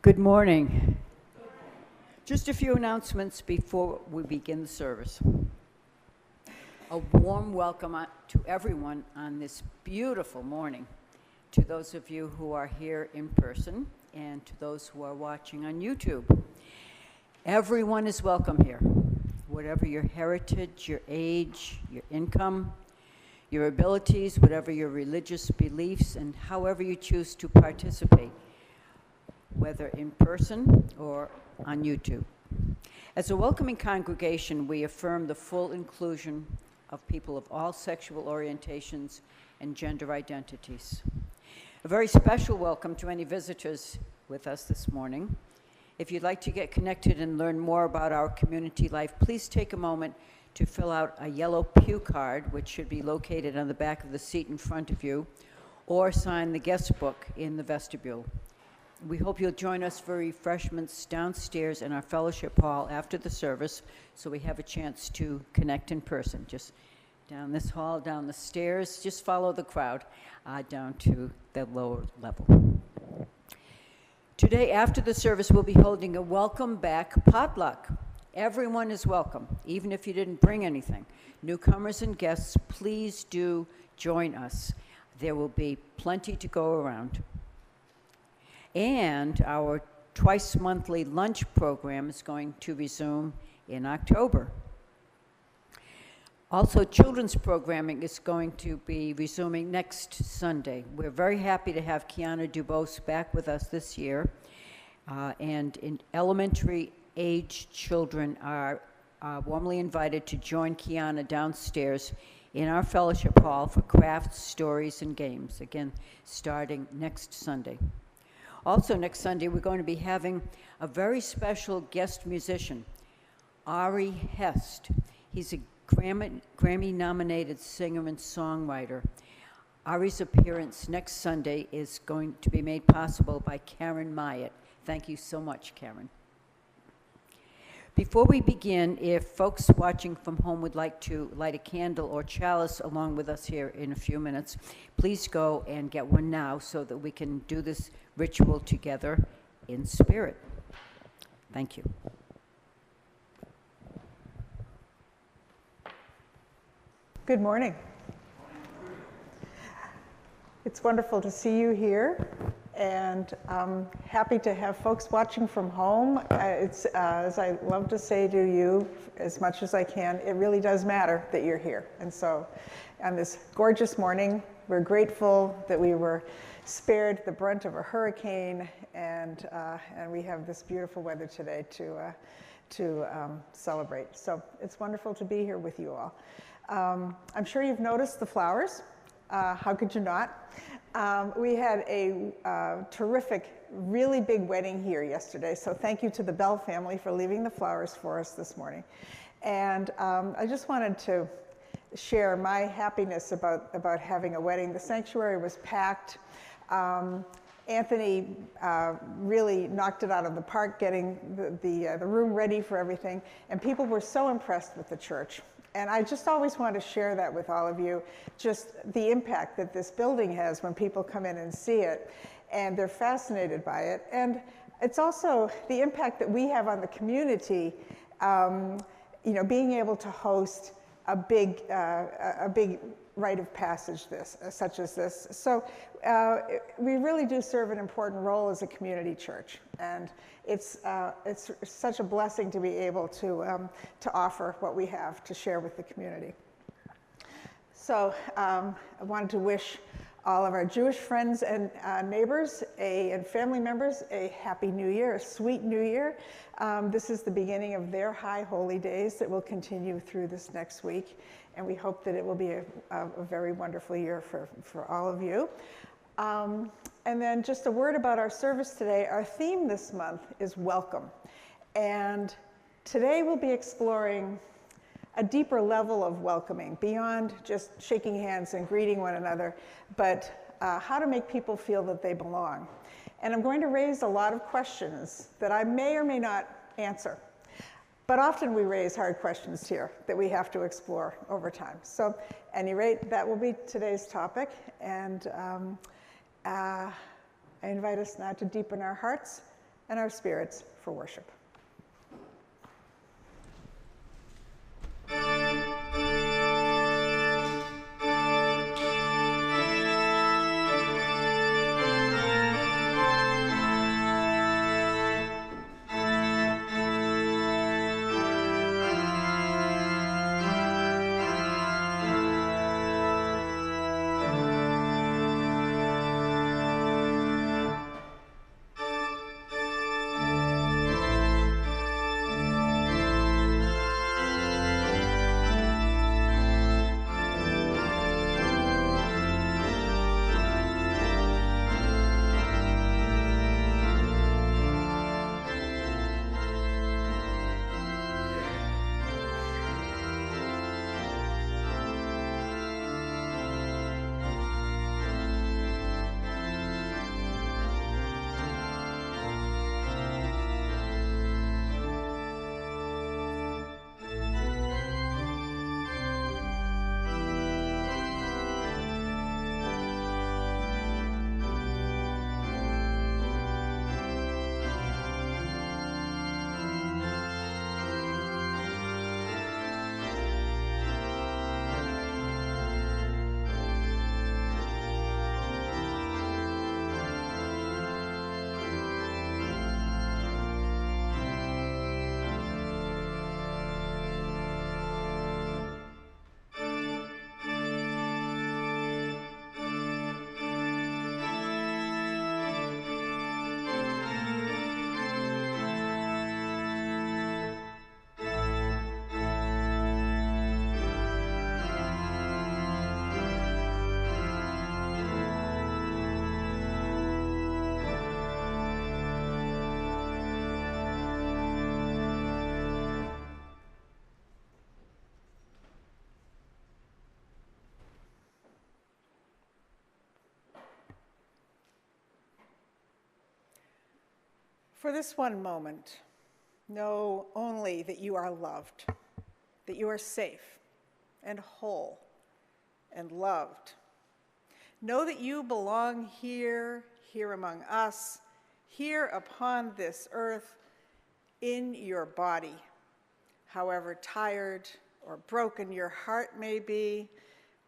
Good morning. Just a few announcements before we begin the service. A warm welcome to everyone on this beautiful morning, to those of you who are here in person and to those who are watching on YouTube. Everyone is welcome here, whatever your heritage, your age, your income, your abilities, whatever your religious beliefs, and however you choose to participate, whether in person or on YouTube. As a welcoming congregation, we affirm the full inclusion of people of all sexual orientations and gender identities. A very special welcome to any visitors with us this morning. If you'd like to get connected and learn more about our community life, please take a moment to fill out a yellow pew card, which should be located on the back of the seat in front of you, or sign the guest book in the vestibule. We hope you'll join us for refreshments downstairs in our fellowship hall after the service, so we have a chance to connect in person. Just down this hall, down the stairs, just follow the crowd down to the lower level. Today, after the service, we'll be holding a welcome back potluck. Everyone is welcome, even if you didn't bring anything. Newcomers and guests, please do join us. There will be plenty to go around. And our twice-monthly lunch program is going to resume in October. Also, children's programming is going to be resuming next Sunday. We're very happy to have Kiana Dubose back with us this year. And in elementary age children are warmly invited to join Kiana downstairs in our fellowship hall for crafts, stories, and games, again, starting next Sunday. Also, next Sunday, we're going to be having a very special guest musician, Ari Hest. He's a Grammy-nominated singer and songwriter. Ari's appearance next Sunday is going to be made possible by Karen Myatt. Thank you so much, Karen. Before we begin, if folks watching from home would like to light a candle or chalice along with us here in a few minutes, please go and get one now so that we can do this ritual together in spirit. Thank you. Good morning. It's wonderful to see you here, and I'm happy to have folks watching from home. It's as I love to say to you as much as I can, it really does matter that you're here. And so on this gorgeous morning, we're grateful that we were spared the brunt of a hurricane, and we have this beautiful weather today to celebrate. So it's wonderful to be here with you all. I'm sure you've noticed the flowers. How could you not? We had a terrific, really big wedding here yesterday, so thank you to the Bell family for leaving the flowers for us this morning. And I just wanted to share my happiness about having a wedding. The sanctuary was packed. Anthony really knocked it out of the park, getting the room ready for everything, and people were so impressed with the church. And I just always want to share that with all of you, just the impact that this building has when people come in and see it, and they're fascinated by it. And it's also the impact that we have on the community, being able to host a big rite of passage such as this. So we really do serve an important role as a community church, and it's such a blessing to be able to offer what we have to share with the community. So I wanted to wish all of our Jewish friends and neighbors and family members a happy new year, a sweet new year. This is the beginning of their high holy days that will continue through this next week, and we hope that it will be a very wonderful year for all of you. And then just a word about our service today. Our theme this month is welcome, and today we'll be exploring a deeper level of welcoming beyond just shaking hands and greeting one another, but how to make people feel that they belong. And I'm going to raise a lot of questions that I may or may not answer, but often we raise hard questions here that we have to explore over time. So at any rate, that will be today's topic, and I invite us now to deepen our hearts and our spirits for worship. For this one moment, know only that you are loved, that you are safe and whole and loved. Know that you belong here, here among us, here upon this earth, in your body. However tired or broken your heart may be,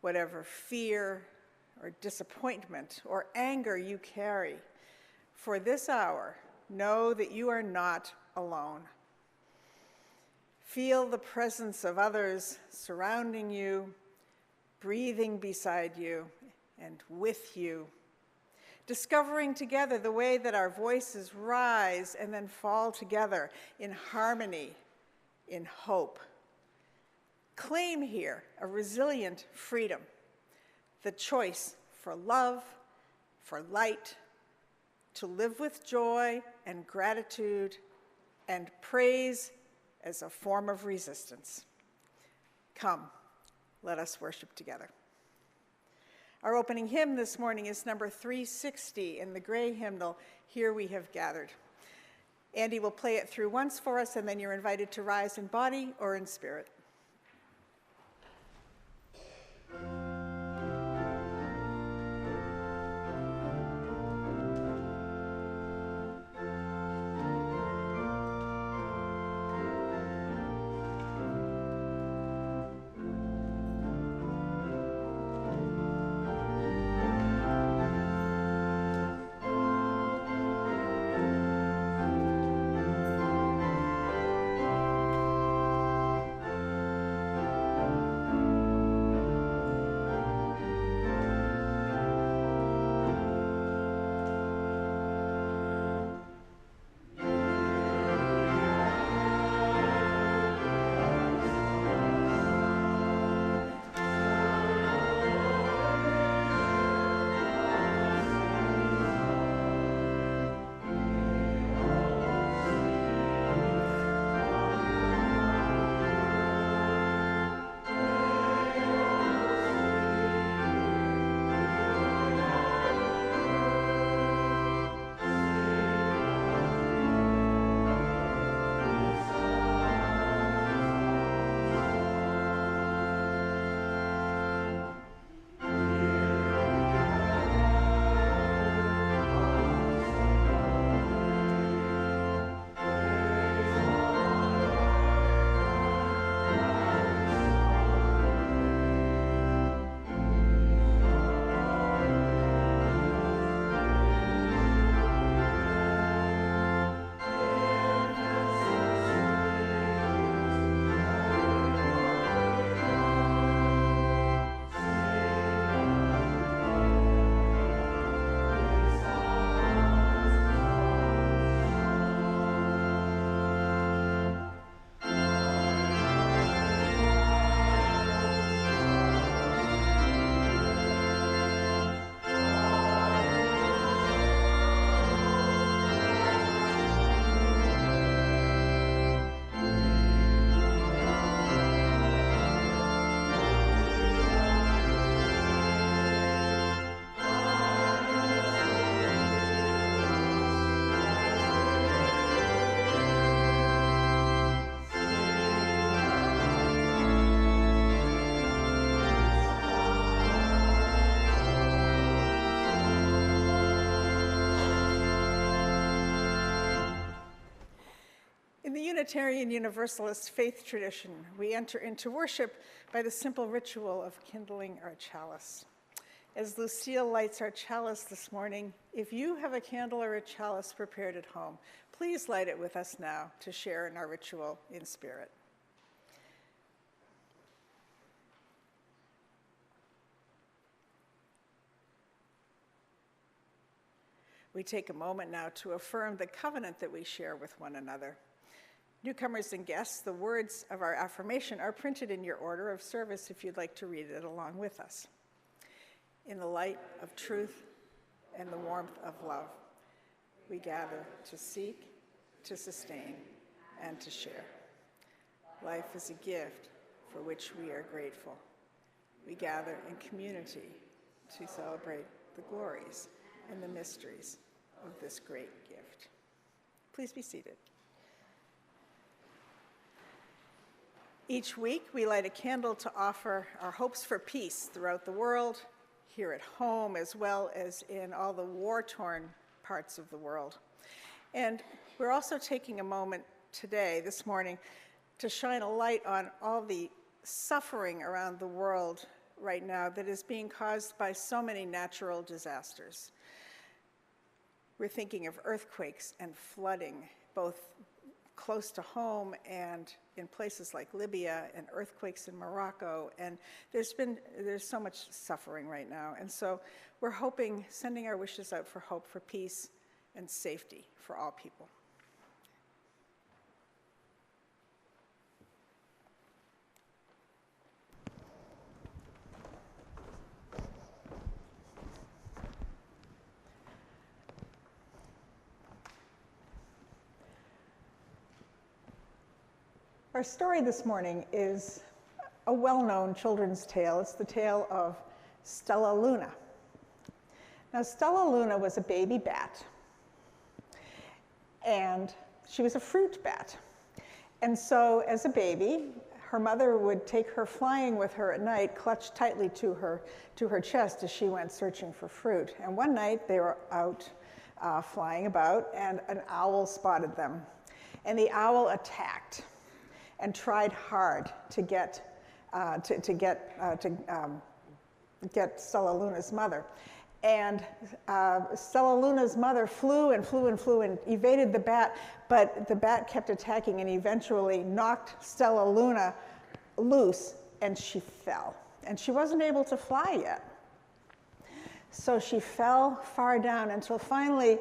whatever fear or disappointment or anger you carry, for this hour, know that you are not alone. Feel the presence of others surrounding you, breathing beside you and with you, discovering together the way that our voices rise and then fall together in harmony, in hope. Claim here a resilient freedom, the choice for love, for light, to live with joy and gratitude and praise as a form of resistance. Come, let us worship together. Our opening hymn this morning is number 360 in the gray hymnal, Here We Have Gathered. Andy will play it through once for us, and then you're invited to rise in body or in spirit. In the Unitarian Universalist faith tradition, we enter into worship by the simple ritual of kindling our chalice. As Lucille lights our chalice this morning, if you have a candle or a chalice prepared at home, please light it with us now to share in our ritual in spirit. We take a moment now to affirm the covenant that we share with one another. Newcomers and guests, the words of our affirmation are printed in your order of service if you'd like to read it along with us. In the light of truth and the warmth of love, we gather to seek, to sustain, and to share. Life is a gift for which we are grateful. We gather in community to celebrate the glories and the mysteries of this great gift. Please be seated. Each week, we light a candle to offer our hopes for peace throughout the world, here at home, as well as in all the war-torn parts of the world. And we're also taking a moment today, this morning, to shine a light on all the suffering around the world right now that is being caused by so many natural disasters. We're thinking of earthquakes and flooding, both close to home and in places like Libya, and earthquakes in Morocco, and there's so much suffering right now. And so we're hoping, sending our wishes out for hope, for peace and safety for all people. Our story this morning is a well-known children's tale. It's the tale of Stella Luna. Now, Stella Luna was a baby bat, and she was a fruit bat. And so, as a baby, her mother would take her flying with her at night, clutched tightly to her chest as she went searching for fruit. And one night, they were out flying about, and an owl spotted them. And the owl attacked and tried hard to get Stella Luna's mother. And Stella Luna's mother flew and flew and flew and evaded the bat, but the bat kept attacking and eventually knocked Stella Luna loose, and she fell. And she wasn't able to fly yet. So she fell far down until finally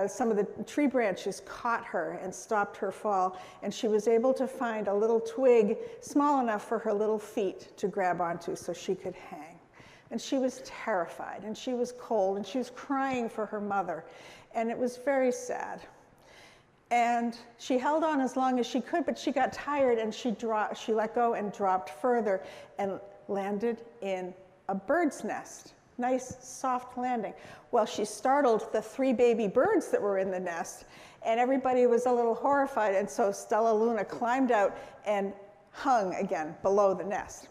some of the tree branches caught her and stopped her fall, and she was able to find a little twig small enough for her little feet to grab onto so she could hang. And she was terrified, and she was cold, and she was crying for her mother, and it was very sad. And she held on as long as she could, but she got tired, and she let go and dropped further and landed in a bird's nest. Nice, soft landing. Well, she startled the 3 baby birds that were in the nest, and everybody was a little horrified, and so Stella Luna climbed out and hung again below the nest.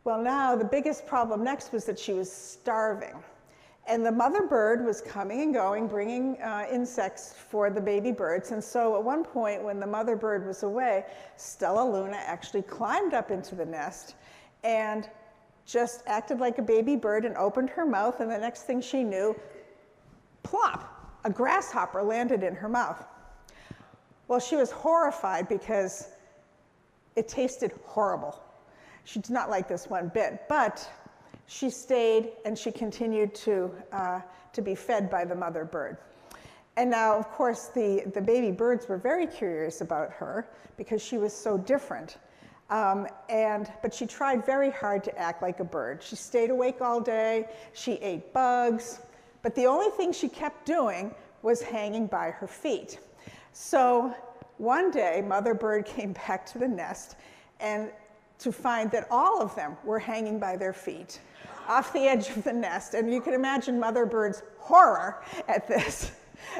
Well, now the biggest problem next was that she was starving, and the mother bird was coming and going, bringing insects for the baby birds, and so at one point when the mother bird was away, Stella Luna actually climbed up into the nest and just acted like a baby bird and opened her mouth, and the next thing she knew, plop, a grasshopper landed in her mouth. Well, she was horrified because it tasted horrible. She did not like this one bit, but she stayed and she continued to be fed by the mother bird. And now, of course, the baby birds were very curious about her because she was so different. But she tried very hard to act like a bird. She stayed awake all day, she ate bugs, but the only thing she kept doing was hanging by her feet. So one day, mother bird came back to the nest and to find that all of them were hanging by their feet off the edge of the nest. And you can imagine mother bird's horror at this.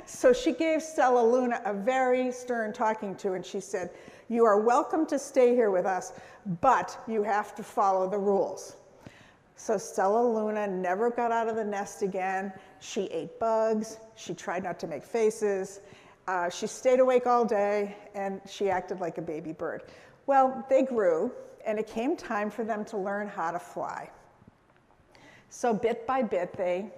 So she gave Stella Luna a very stern talking to, and she said, "You are welcome to stay here with us, but you have to follow the rules." So Stella Luna never got out of the nest again. She ate bugs. She tried not to make faces. She stayed awake all day, and she acted like a baby bird. Well, they grew, and it came time for them to learn how to fly. So bit by bit, they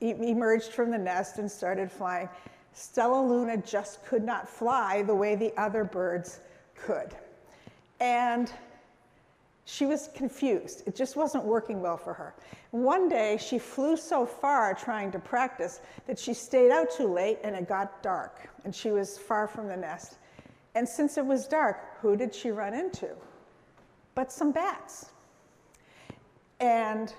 emerged from the nest and started flying. Stella Luna just could not fly the way the other birds could. And she was confused. It just wasn't working well for her. One day, she flew so far trying to practice that she stayed out too late, and it got dark, and she was far from the nest. And since it was dark, who did she run into? But some bats. And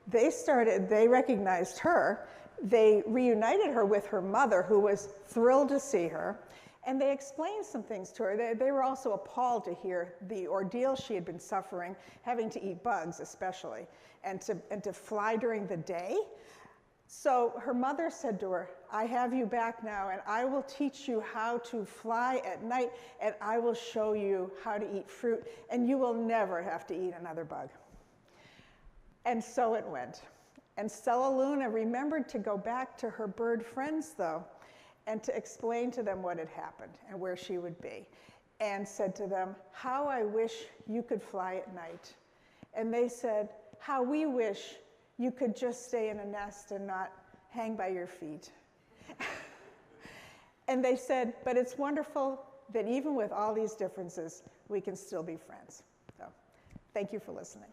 they recognized her. They reunited her with her mother, who was thrilled to see her. And they explained some things to her. They were also appalled to hear the ordeal she had been suffering, having to eat bugs especially, and to fly during the day. So her mother said to her, "I have you back now, and I will teach you how to fly at night, and I will show you how to eat fruit, and you will never have to eat another bug." And so it went. And Stella Luna remembered to go back to her bird friends, though, and to explain to them what had happened and where she would be, and said to them, "How I wish you could fly at night." And they said, "How we wish you could just stay in a nest and not hang by your feet." And they said, "But it's wonderful that even with all these differences, we can still be friends." So, thank you for listening.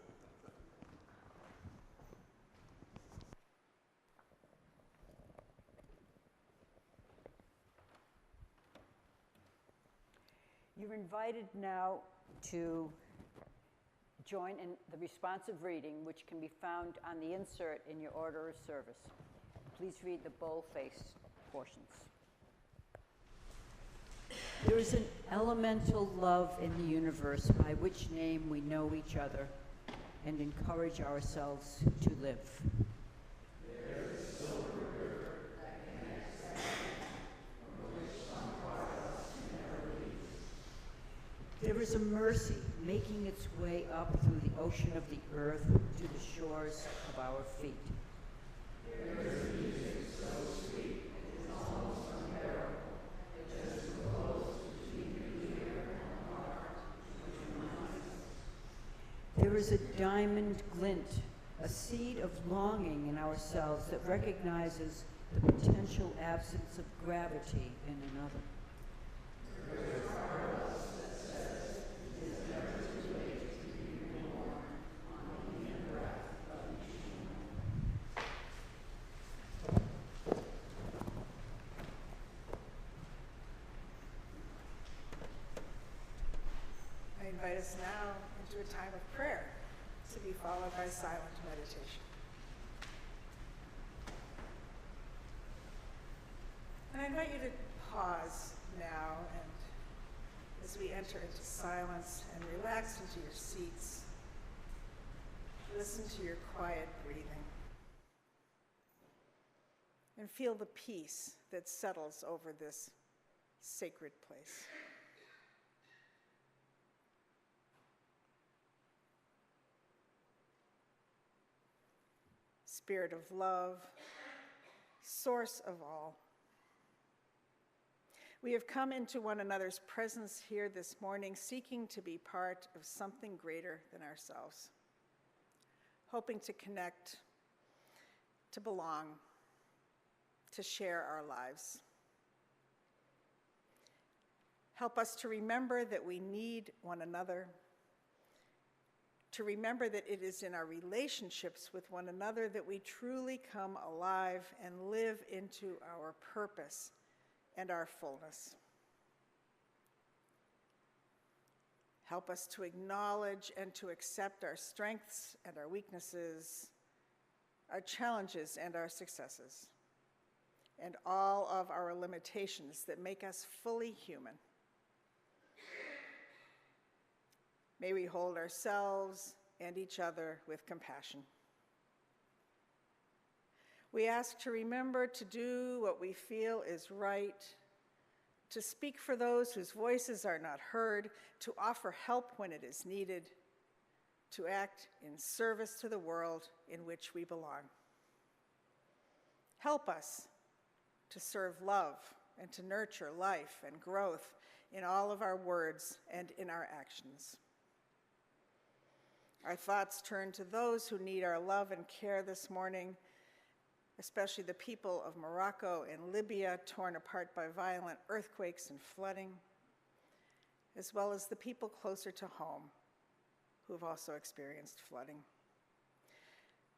You're invited now to join in the responsive reading, which can be found on the insert in your order of service. Please read the bold-faced portions. There is an elemental love in the universe by which name we know each other and encourage ourselves to live. There is a mercy making its way up through the ocean of the earth to the shores of our feet. There is music so sweet, it is almost unbearable. It just flows between your ear and heart, which reminds us. There is a diamond glint, a seed of longing in ourselves that recognizes the potential absence of gravity in another. There is I invite us now into a time of prayer to be followed by silent meditation. And I invite you to pause now, and as we enter into silence and relax into your seats, listen to your quiet breathing and feel the peace that settles over this sacred place. Spirit of love, source of all. We have come into one another's presence here this morning, seeking to be part of something greater than ourselves, hoping to connect, to belong, to share our lives. Help us to remember that we need one another, to remember that it is in our relationships with one another that we truly come alive and live into our purpose and our fullness. Help us to acknowledge and to accept our strengths and our weaknesses, our challenges and our successes, and all of our limitations that make us fully human. May we hold ourselves and each other with compassion. We ask to remember to do what we feel is right, to speak for those whose voices are not heard, to offer help when it is needed, to act in service to the world in which we belong. Help us to serve love and to nurture life and growth in all of our words and in our actions. Our thoughts turn to those who need our love and care this morning, especially the people of Morocco and Libya, torn apart by violent earthquakes and flooding, as well as the people closer to home who have also experienced flooding.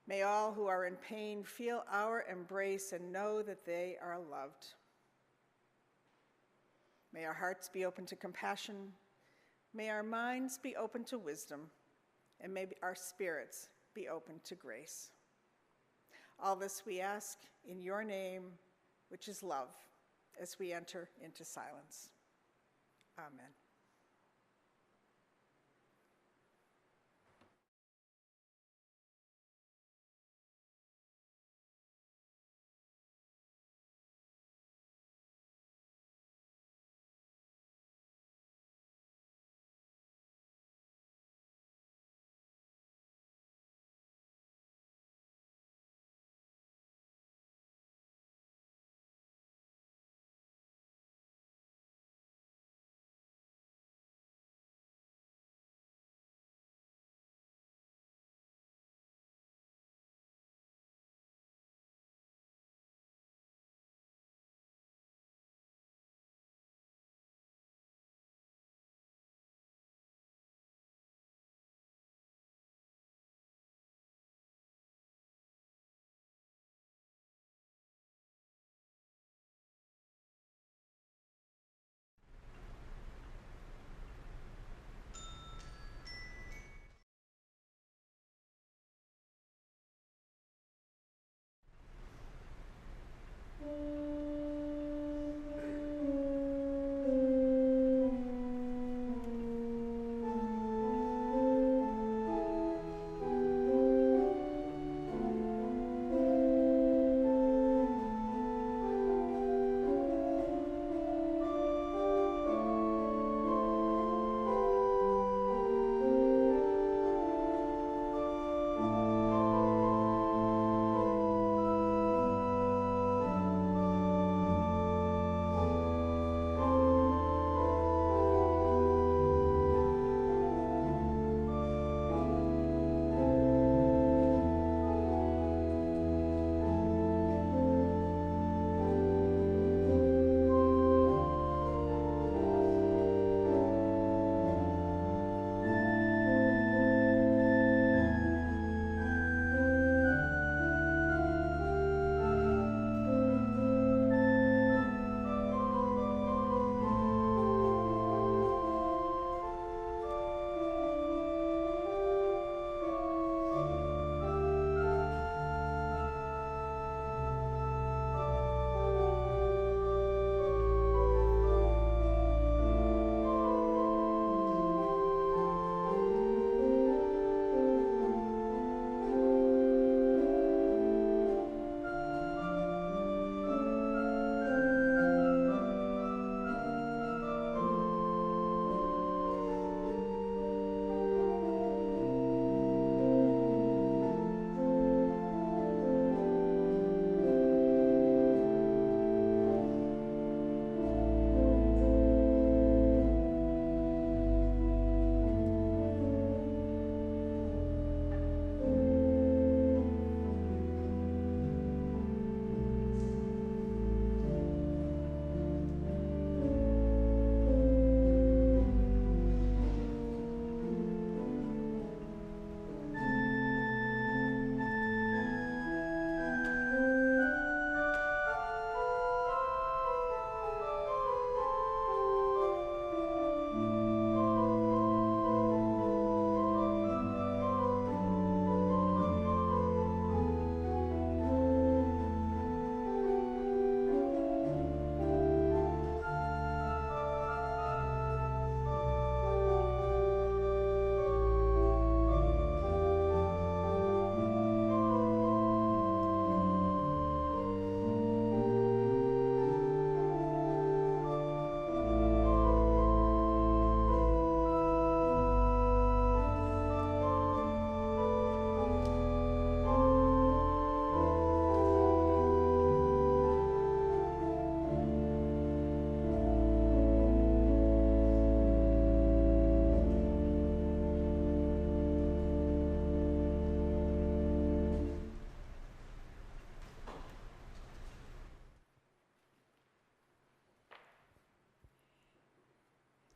May all who are in pain feel our embrace and know that they are loved. May our hearts be open to compassion, may our minds be open to wisdom, and may our spirits be open to grace. All this we ask in your name, which is love, as we enter into silence. Amen.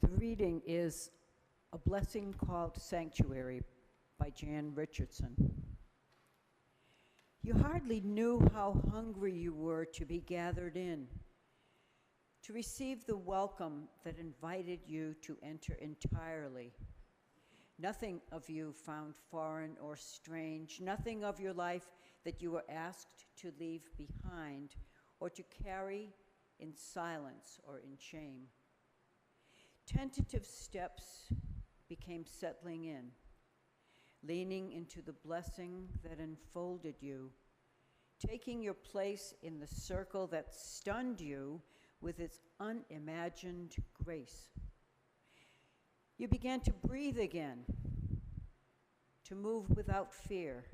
The reading is A Blessing Called Sanctuary by Jan Richardson. You hardly knew how hungry you were to be gathered in, to receive the welcome that invited you to enter entirely. Nothing of you found foreign or strange, nothing of your life that you were asked to leave behind or to carry in silence or in shame. Tentative steps became settling in, leaning into the blessing that enfolded you, taking your place in the circle that stunned you with its unimagined grace. You began to breathe again, to move without fear,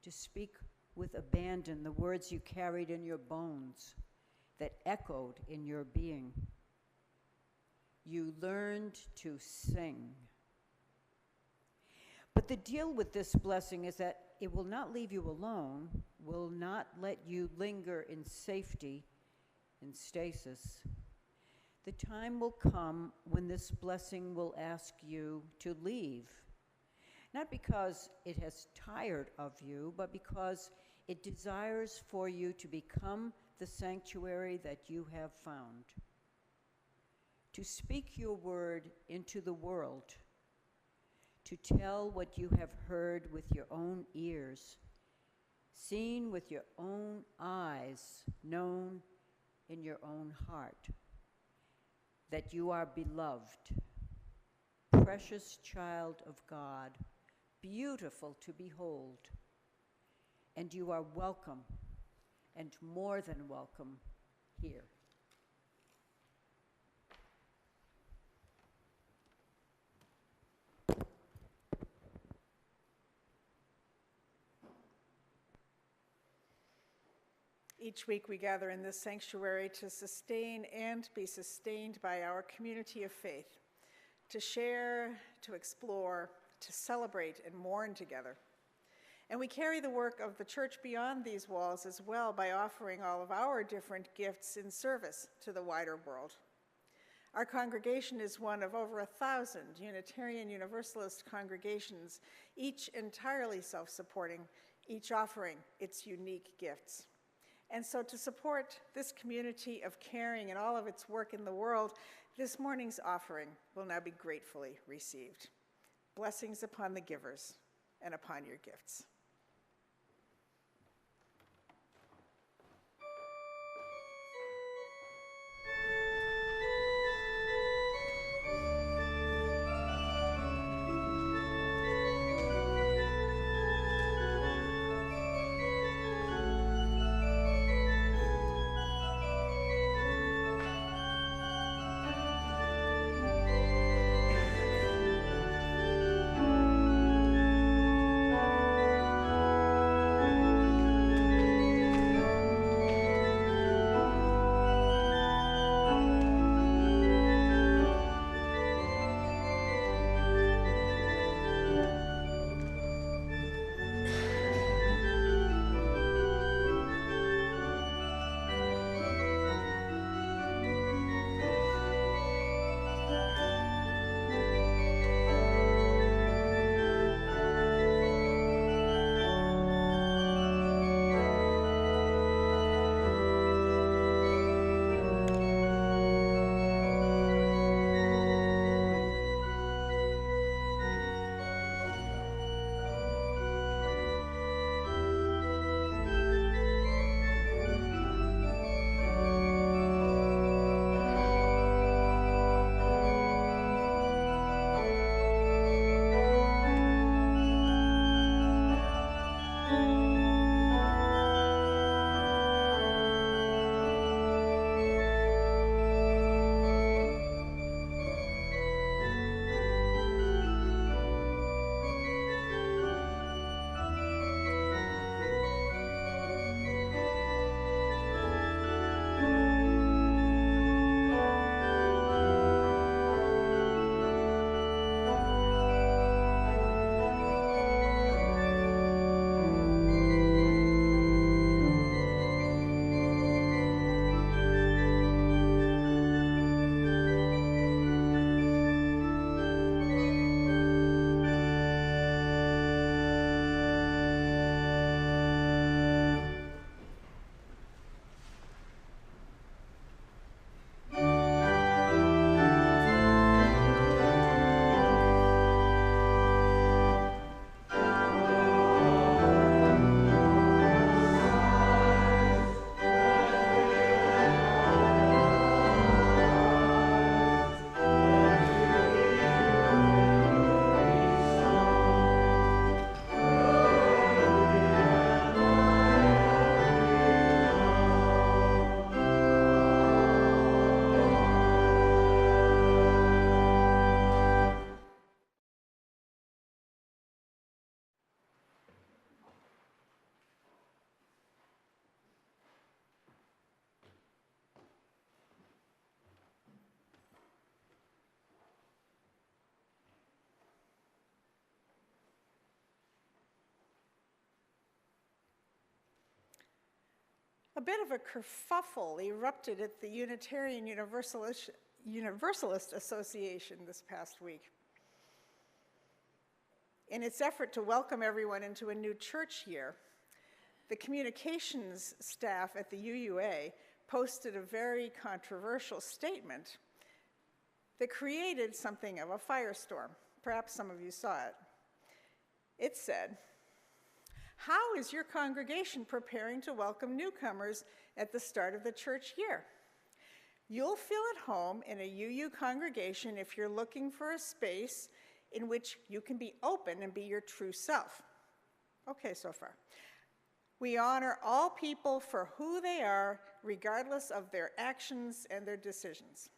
to speak with abandon the words you carried in your bones that echoed in your being. You learned to sing. But the deal with this blessing is that it will not leave you alone, will not let you linger in safety, in stasis. The time will come when this blessing will ask you to leave, not because it has tired of you, but because it desires for you to become the sanctuary that you have found, to speak your word into the world, to tell what you have heard with your own ears, seen with your own eyes, known in your own heart, that you are beloved, precious child of God, beautiful to behold, and you are welcome and more than welcome here. Each week we gather in this sanctuary to sustain and be sustained by our community of faith, to share, to explore, to celebrate and mourn together. And we carry the work of the church beyond these walls as well by offering all of our different gifts in service to the wider world. Our congregation is one of over 1,000 Unitarian Universalist congregations, each entirely self-supporting, each offering its unique gifts. And so to support this community of caring and all of its work in the world, this morning's offering will now be gratefully received. Blessings upon the givers and upon your gifts. A bit of a kerfuffle erupted at the Unitarian Universalist Association this past week. In its effort to welcome everyone into a new church year, the communications staff at the UUA posted a very controversial statement that created something of a firestorm. Perhaps some of you saw it. It said, "How is your congregation preparing to welcome newcomers at the start of the church year? You'll feel at home in a UU congregation if you're looking for a space in which you can be open and be your true self." Okay, so far. "We honor all people for who they are, regardless of their actions and their decisions."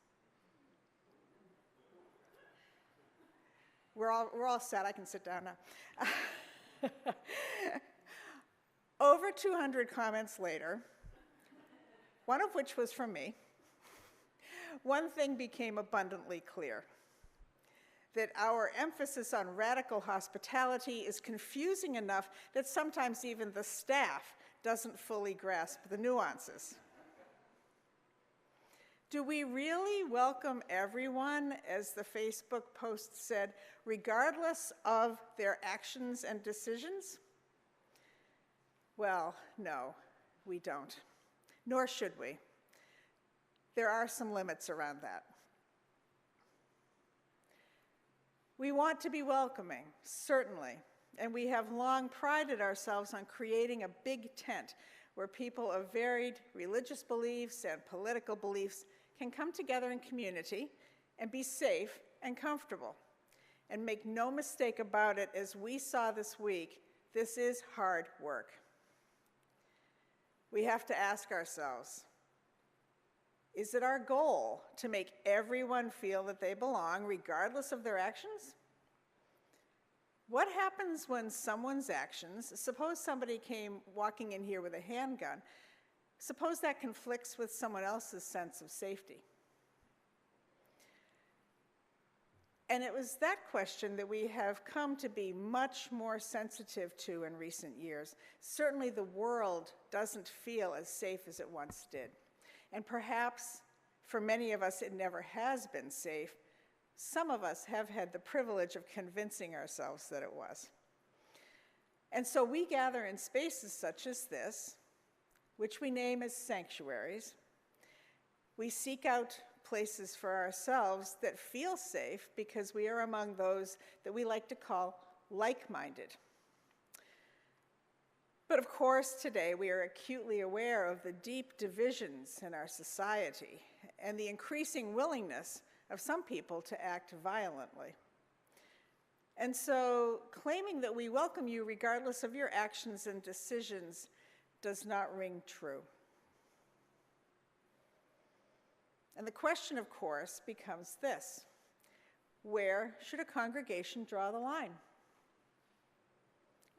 We're all set. I can sit down now. Over 200 comments later, one of which was from me, one thing became abundantly clear: that our emphasis on radical hospitality is confusing enough that sometimes even the staff doesn't fully grasp the nuances. Do we really welcome everyone, as the Facebook post said, regardless of their actions and decisions? Well, no, we don't, nor should we. There are some limits around that. We want to be welcoming, certainly, and we have long prided ourselves on creating a big tent where people of varied religious beliefs and political beliefs can come together in community and be safe and comfortable. And make no mistake about it, as we saw this week, this is hard work. We have to ask ourselves, is it our goal to make everyone feel that they belong, regardless of their actions? What happens when someone's actions, suppose somebody came walking in here with a handgun, suppose that conflicts with someone else's sense of safety? And it was that question that we have come to be much more sensitive to in recent years. Certainly the world doesn't feel as safe as it once did. And perhaps for many of us it never has been safe. Some of us have had the privilege of convincing ourselves that it was. And so we gather in spaces such as this, which we name as sanctuaries. We seek out places for ourselves that feel safe because we are among those that we like to call like-minded. But of course, today we are acutely aware of the deep divisions in our society and the increasing willingness of some people to act violently. And so claiming that we welcome you regardless of your actions and decisions does not ring true. And the question, of course, becomes this: where should a congregation draw the line?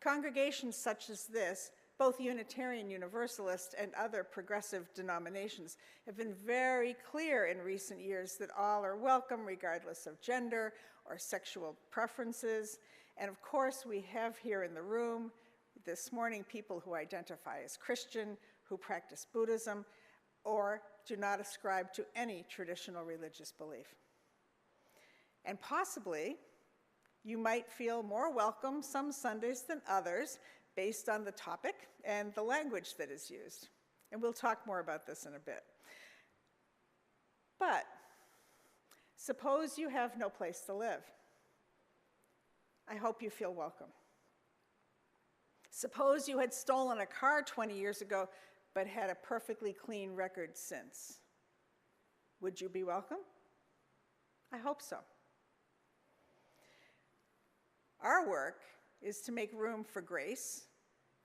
Congregations such as this, both Unitarian Universalist and other progressive denominations, have been very clear in recent years that all are welcome regardless of gender or sexual preferences. And of course, we have here in the room this morning people who identify as Christian, who practice Buddhism, or do not ascribe to any traditional religious belief. And possibly, you might feel more welcome some Sundays than others based on the topic and the language that is used. And we'll talk more about this in a bit. But suppose you have no place to live. I hope you feel welcome. Suppose you had stolen a car 20 years ago but had a perfectly clean record since. Would you be welcome? I hope so. Our work is to make room for grace,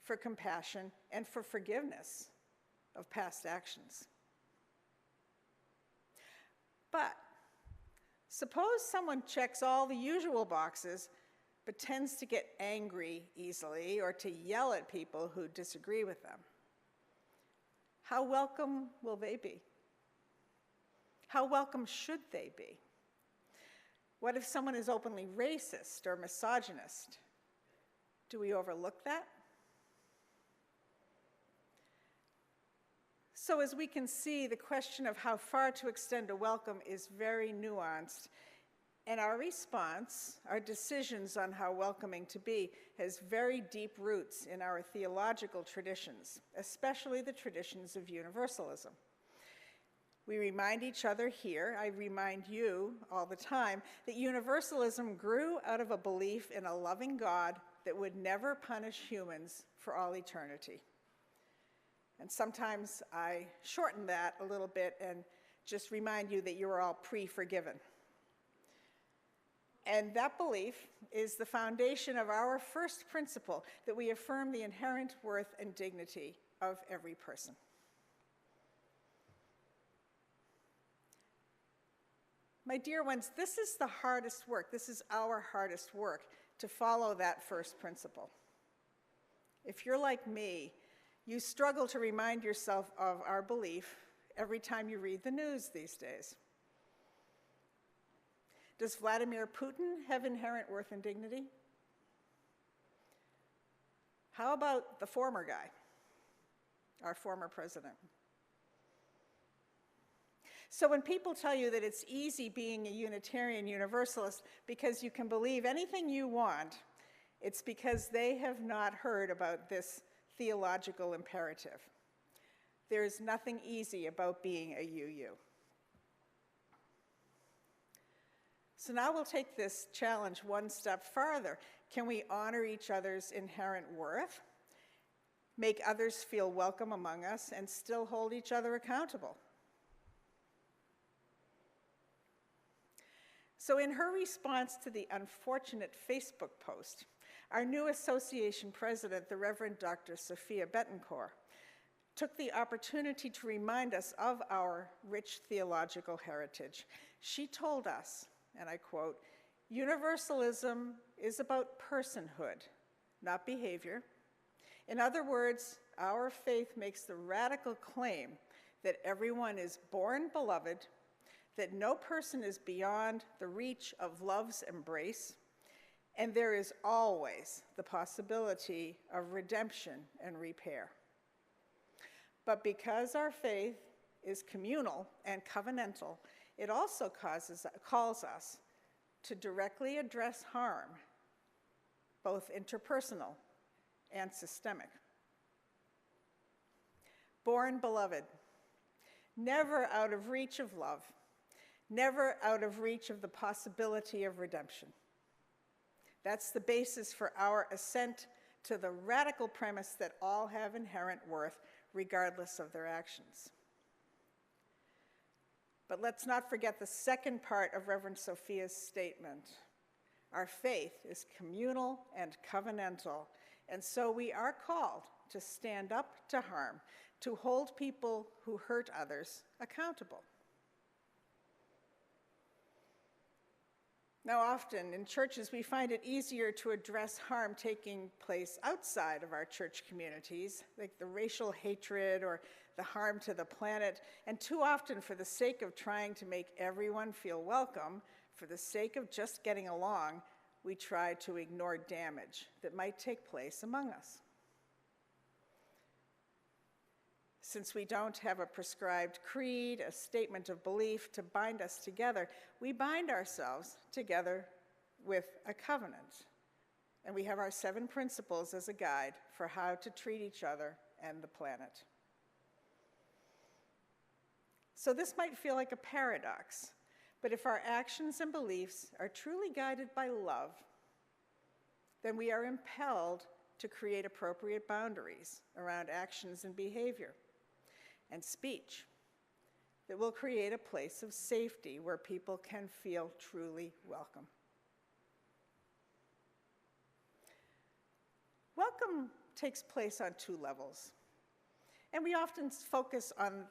for compassion, and for forgiveness of past actions. But suppose someone checks all the usual boxes but tends to get angry easily or to yell at people who disagree with them. How welcome will they be? How welcome should they be? What if someone is openly racist or misogynist? Do we overlook that? So as we can see, the question of how far to extend a welcome is very nuanced. And our response, our decisions on how welcoming to be, has very deep roots in our theological traditions, especially the traditions of universalism. We remind each other here, I remind you all the time, that universalism grew out of a belief in a loving God that would never punish humans for all eternity. And sometimes I shorten that a little bit and just remind you that you are all pre-forgiven. And that belief is the foundation of our first principle, that we affirm the inherent worth and dignity of every person. My dear ones, this is the hardest work. This is our hardest work, to follow that first principle. If you're like me, you struggle to remind yourself of our belief every time you read the news these days. Does Vladimir Putin have inherent worth and dignity? How about the former guy, our former president? So when people tell you that it's easy being a Unitarian Universalist because you can believe anything you want, it's because they have not heard about this theological imperative. There is nothing easy about being a UU. So now we'll take this challenge one step farther. Can we honor each other's inherent worth, make others feel welcome among us, and still hold each other accountable? So in her response to the unfortunate Facebook post, our new association president, the Reverend Dr. Sophia Betancourt, took the opportunity to remind us of our rich theological heritage. She told us, and I quote, "Universalism is about personhood, not behavior. In other words, our faith makes the radical claim that everyone is born beloved, that no person is beyond the reach of love's embrace, and there is always the possibility of redemption and repair. But because our faith is communal and covenantal, it also calls us to directly address harm, both interpersonal and systemic. Born beloved, never out of reach of love, never out of reach of the possibility of redemption. That's the basis for our assent to the radical premise that all have inherent worth, regardless of their actions. But let's not forget the second part of Reverend Sophia's statement. Our faith is communal and covenantal, and so we are called to stand up to harm, to hold people who hurt others accountable. Now, often in churches, we find it easier to address harm taking place outside of our church communities, like the racial hatred or the harm to the planet. And too often, for the sake of trying to make everyone feel welcome, for the sake of just getting along, we try to ignore damage that might take place among us. Since we don't have a prescribed creed, a statement of belief to bind us together, we bind ourselves together with a covenant. And we have our 7 principles as a guide for how to treat each other and the planet. So this might feel like a paradox, but if our actions and beliefs are truly guided by love, then we are impelled to create appropriate boundaries around actions and behavior and speech that will create a place of safety where people can feel truly welcome. Welcome takes place on 2 levels, and we often focus on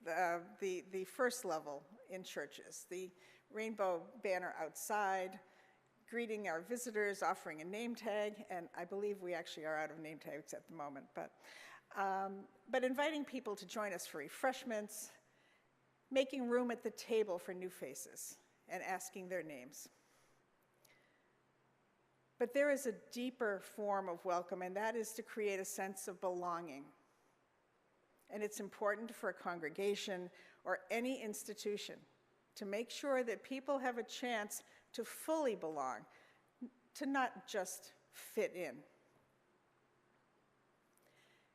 the first level in churches, the rainbow banner outside, greeting our visitors, offering a name tag, and I believe we actually are out of name tags at the moment, but inviting people to join us for refreshments, making room at the table for new faces, and asking their names. But there is a deeper form of welcome, and that is to create a sense of belonging, And it's important for a congregation or any institution to make sure that people have a chance to fully belong, to not just fit in.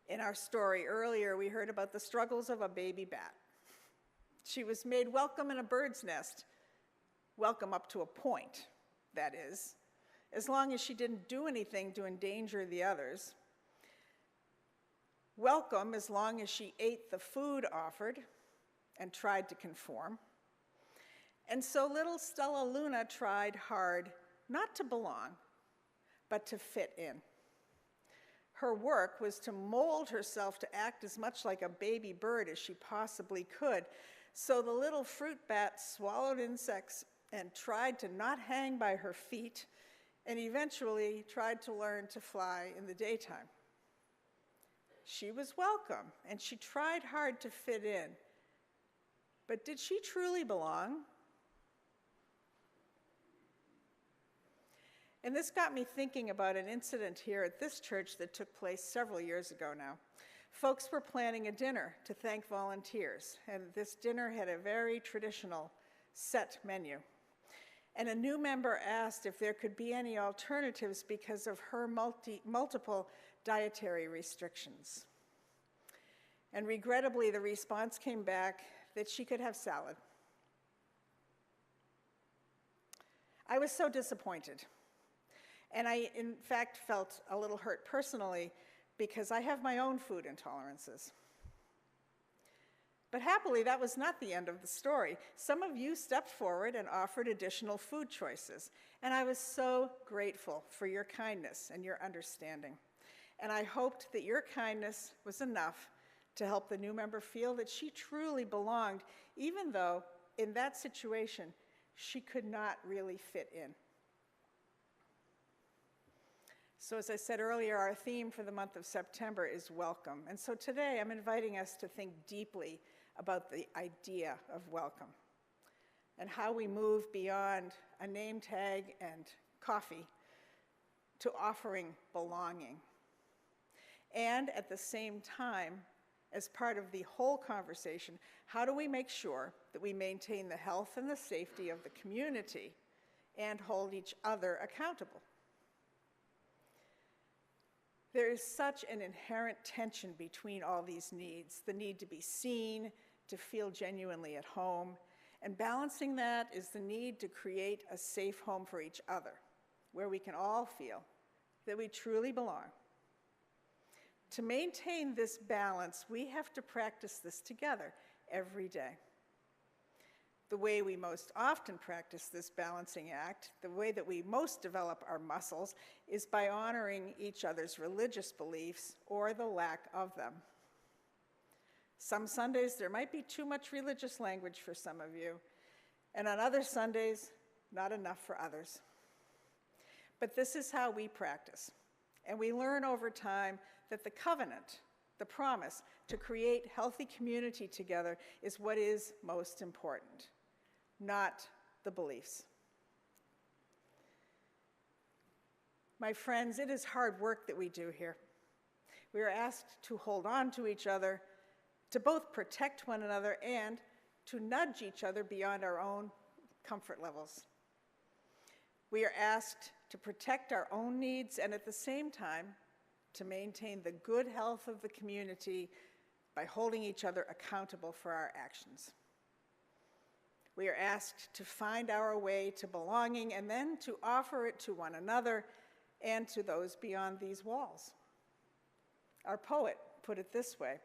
In our story earlier, we heard about the struggles of a baby bat. She was made welcome in a bird's nest, welcome up to a point, that is, as long as she didn't do anything to endanger the others. Welcome as long as she ate the food offered and tried to conform. And so little Stella Luna tried hard not to belong, but to fit in. Her work was to mold herself to act as much like a baby bird as she possibly could. So the little fruit bat swallowed insects and tried to not hang by her feet, and eventually tried to learn to fly in the daytime. She was welcome, and she tried hard to fit in. But did she truly belong? And this got me thinking about an incident here at this church that took place several years ago now. Folks were planning a dinner to thank volunteers, and this dinner had a very traditional set menu. And a new member asked if there could be any alternatives because of her multiple dietary restrictions. And regrettably, the response came back that she could have salad. I was so disappointed. And I, in fact, felt a little hurt personally because I have my own food intolerances. But happily, that was not the end of the story. Some of you stepped forward and offered additional food choices, and I was so grateful for your kindness and your understanding. And I hoped that your kindness was enough to help the new member feel that she truly belonged, even though in that situation, she could not really fit in. So as I said earlier, our theme for the month of September is welcome. And so today I'm inviting us to think deeply about the idea of welcome and how we move beyond a name tag and coffee to offering belonging. And at the same time, as part of the whole conversation, how do we make sure that we maintain the health and the safety of the community and hold each other accountable? There is such an inherent tension between all these needs, the need to be seen, to feel genuinely at home, and balancing that is the need to create a safe home for each other, where we can all feel that we truly belong. To maintain this balance, we have to practice this together every day. The way we most often practice this balancing act, the way that we most develop our muscles, is by honoring each other's religious beliefs or the lack of them. Some Sundays, there might be too much religious language for some of you, and on other Sundays, not enough for others. But this is how we practice, and we learn over time that the covenant, the promise to create healthy community together, is what is most important, not the beliefs. My friends, it is hard work that we do here. We are asked to hold on to each other, to both protect one another and to nudge each other beyond our own comfort levels. We are asked to protect our own needs and at the same time to maintain the good health of the community by holding each other accountable for our actions. We are asked to find our way to belonging and then to offer it to one another and to those beyond these walls. Our poet put it this way: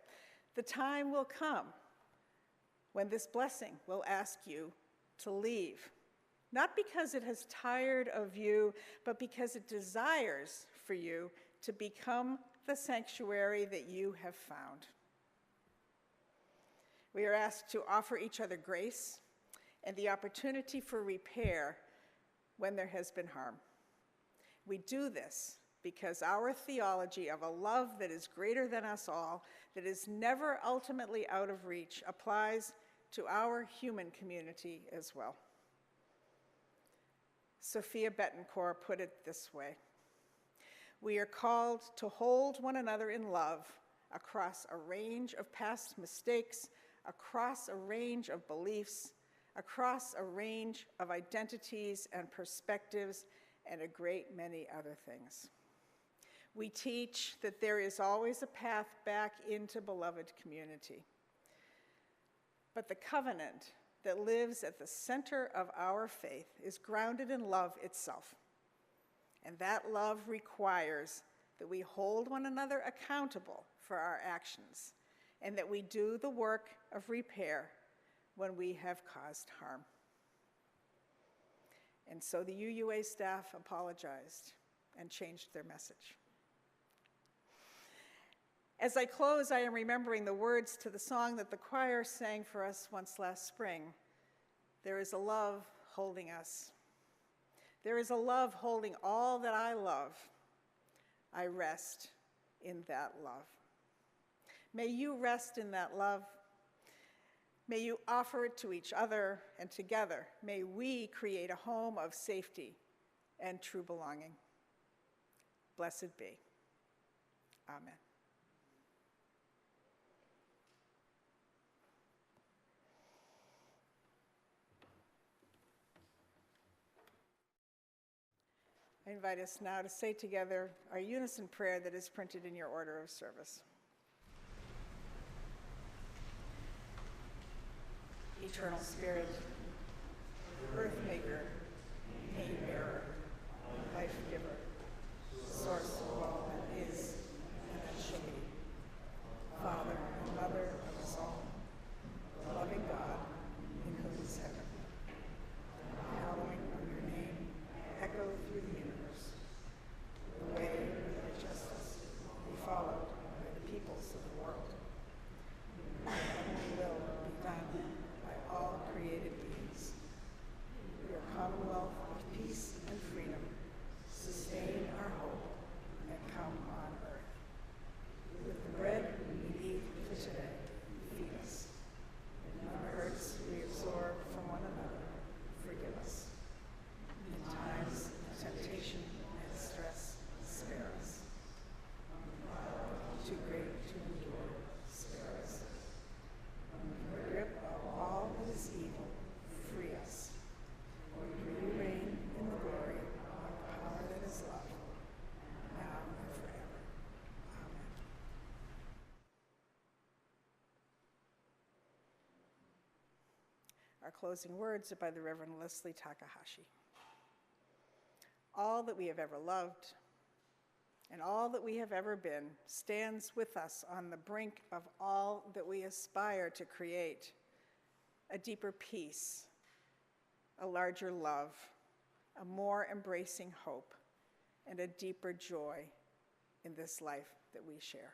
the time will come when this blessing will ask you to leave, not because it has tired of you, but because it desires for you to become the sanctuary that you have found. We are asked to offer each other grace and the opportunity for repair when there has been harm. We do this because our theology of a love that is greater than us all, that is never ultimately out of reach, applies to our human community as well. Sophia Betancourt put it this way: we are called to hold one another in love across a range of past mistakes, across a range of beliefs, across a range of identities and perspectives, and a great many other things. We teach that there is always a path back into beloved community. But the covenant that lives at the center of our faith is grounded in love itself. And that love requires that we hold one another accountable for our actions and that we do the work of repair when we have caused harm. And so the UUA staff apologized and changed their message. As I close, I am remembering the words to the song that the choir sang for us once last spring. There is a love holding us. There is a love holding all that I love. I rest in that love. May you rest in that love. May you offer it to each other, and together may we create a home of safety and true belonging. Blessed be. Amen. I invite us now to say together our unison prayer that is printed in your order of service. Eternal Spirit, earth maker, pain bearer, life giver, source of all that is and that shall be, Father and Mother of us all, loving God, in whom is heaven. The hallowing of your name echo through the universe. The way of thy justice be followed by the peoples of the world. Thy heavenly will be done by all created beings. Your commonwealth of peace and freedom sustain our hope and come on earth. With the bread we eat for today, feed us. And the hurts we absorb from one another, forgive us. In times of temptation and stress, spare us. Too great to endure, spare us. From the grip of all that is evil, free us. For you reign in the glory of the power that is love, now and forever. Amen. Our closing words are by the Reverend Leslie Takahashi. All that we have ever loved and all that we have ever been stands with us on the brink of all that we aspire to create: a deeper peace, a larger love, a more embracing hope, and a deeper joy in this life that we share.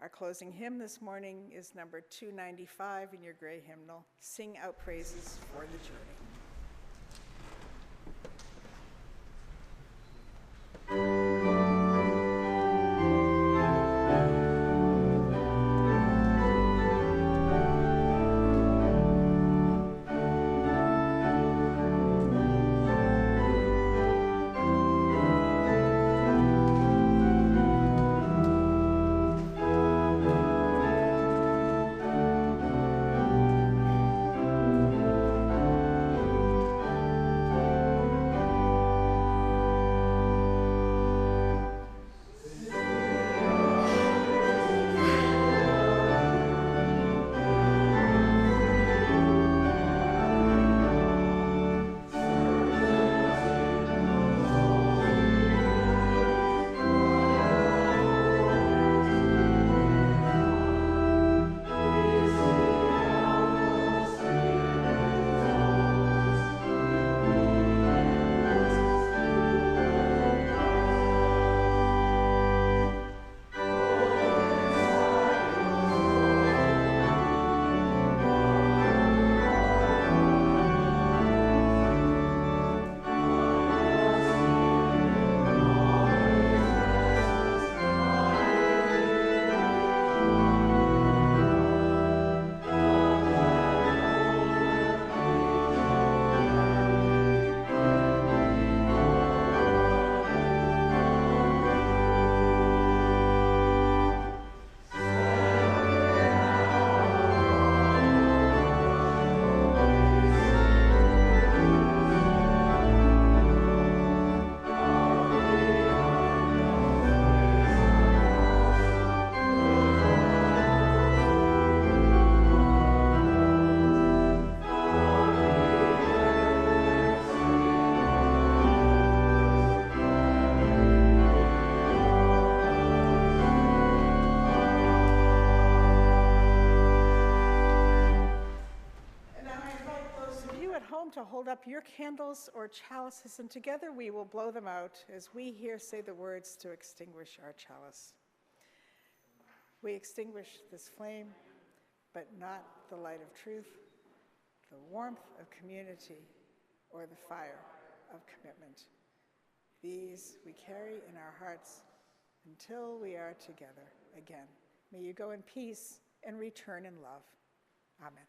Our closing hymn this morning is number 295 in your gray hymnal, Sing Out Praises for the Journey. to hold up your candles or chalices, and together we will blow them out as we here say the words to extinguish our chalice. We extinguish this flame, but not the light of truth, the warmth of community, or the fire of commitment. These we carry in our hearts until we are together again. May you go in peace and return in love. Amen.